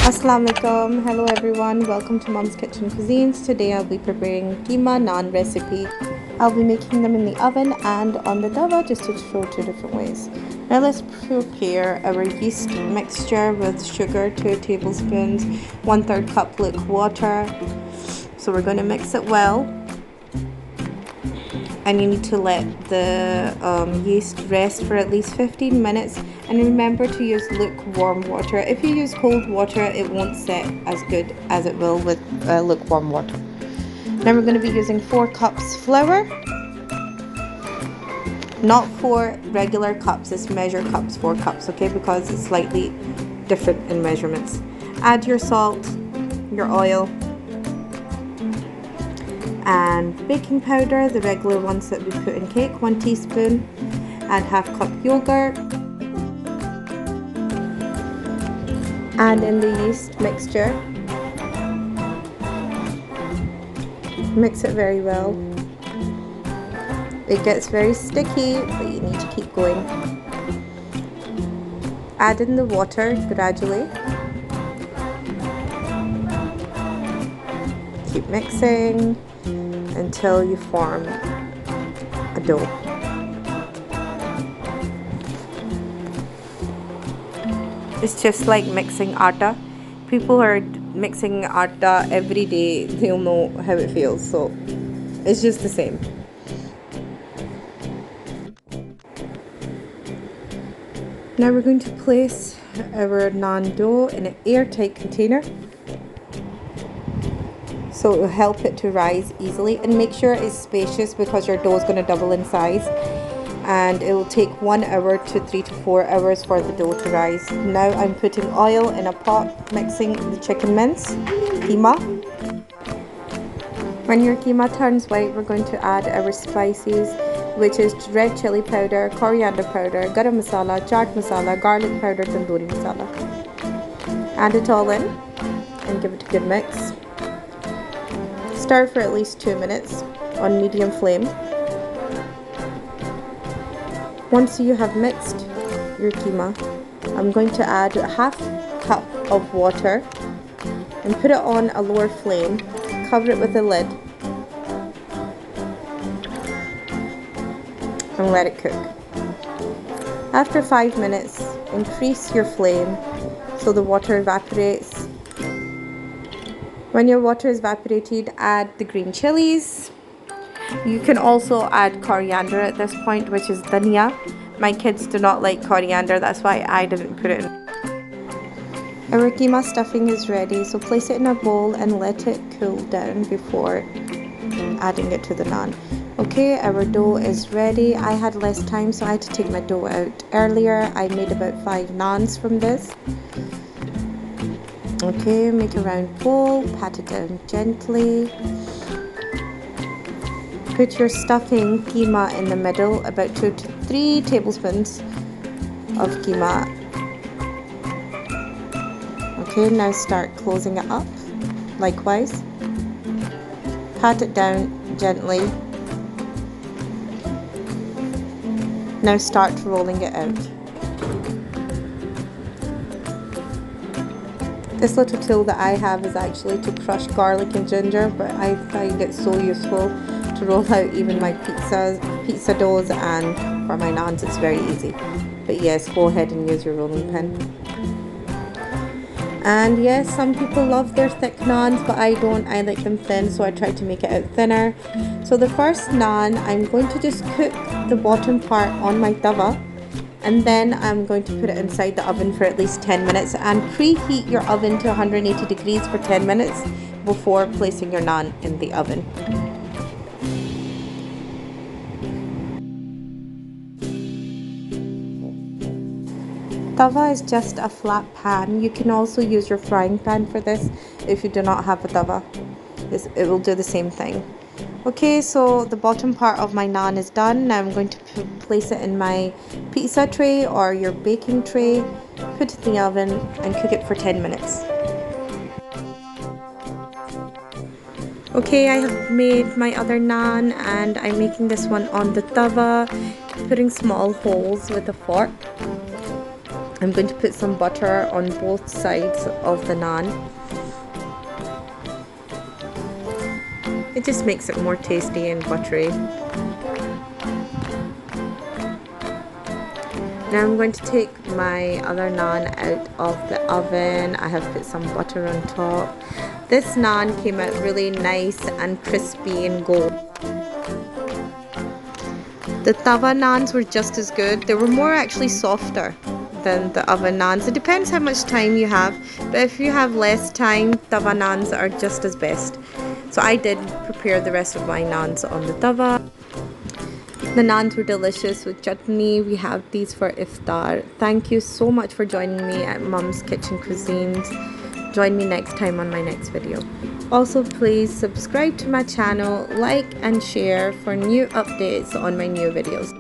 Assalamu alaikum. Hello everyone. Welcome to Mom's Kitchen Cuisines. Today I'll be preparing Keema Naan recipe. I'll be making them in the oven and on the tawa just to show two different ways. Now let's prepare our yeast mixture with sugar, 2 tablespoons, 1/3 cup luke water. So we're going to mix it well. And you need to let the yeast rest for at least 15 minutes, and remember to use lukewarm water. If you use cold water, it won't set as good as it will with lukewarm water. Now we're going to be using 4 cups flour, not 4 regular cups, it's measure cups, 4 cups, okay, because it's slightly different in measurements. Add your salt, your oil, and baking powder, the regular ones that we put in cake, 1 teaspoon. Add ½ cup yogurt, and in the yeast mixture, mix it very well. It gets very sticky, but you need to keep going. Add in the water gradually. Keep mixing until you form a dough. It's just like mixing atta. People who are mixing atta every day, they'll know how it feels, so it's just the same. Now we're going to place our naan dough in an airtight container, so it will help it to rise easily, and make sure it's spacious because your dough is going to double in size, and it will take 1 hour to 3 to 4 hours for the dough to rise. Now I'm putting oil in a pot, mixing the chicken mince, keema. When your keema turns white, we're going to add our spices, which is red chili powder, coriander powder, garam masala, chaat masala, garlic powder, tandoori masala. Add it all in and give it a good mix. Stir for at least 2 minutes on medium flame. Once you have mixed your keema, I'm going to add ½ cup of water and put it on a lower flame. Cover it with a lid and let it cook. After 5 minutes, increase your flame so the water evaporates. When your water is evaporated, add the green chilies. You can also add coriander at this point, which is dhania. My kids do not like coriander, that's why I didn't put it in. Our keema stuffing is ready, so place it in a bowl and let it cool down before adding it to the naan. Okay, our dough is ready. I had less time, so I had to take my dough out earlier. I made about 5 naans from this. Okay, make a round bowl, pat it down gently. Put your stuffing keema in the middle, about 2 to 3 tablespoons of keema. Okay, now start closing it up, likewise. Pat it down gently. Now start rolling it out. This little tool that I have is actually to crush garlic and ginger, but I find it so useful to roll out even my pizza doughs, and for my naans it's very easy. But yes, go ahead and use your rolling pin. And yes, some people love their thick naans, but I don't. I like them thin, so I try to make it out thinner. So the first naan, I'm going to just cook the bottom part on my tawa, and then I'm going to put it inside the oven for at least 10 minutes and preheat your oven to 180 degrees for 10 minutes before placing your naan in the oven. Tawa is just a flat pan. You can also use your frying pan for this if you do not have a tawa. It will do the same thing. Okay, so the bottom part of my naan is done. Now I'm going to place it in my pizza tray or your baking tray, put it in the oven and cook it for 10 minutes. Okay, I have made my other naan and I'm making this one on the tawa, putting small holes with a fork. I'm going to put some butter on both sides of the naan. It just makes it more tasty and buttery. Now I'm going to take my other naan out of the oven. I have put some butter on top. This naan came out really nice and crispy and gold. The tawa naans were just as good. They were more actually softer than the oven naans. It depends how much time you have, but if you have less time, tawa naans are just as best. So I did prepare the rest of my naans on the tawa. The naans were delicious with chutney. We have these for iftar. Thank you so much for joining me at Mum's Kitchen Cuisines. Join me next time on my next video. Also, please subscribe to my channel, like and share for new updates on my new videos.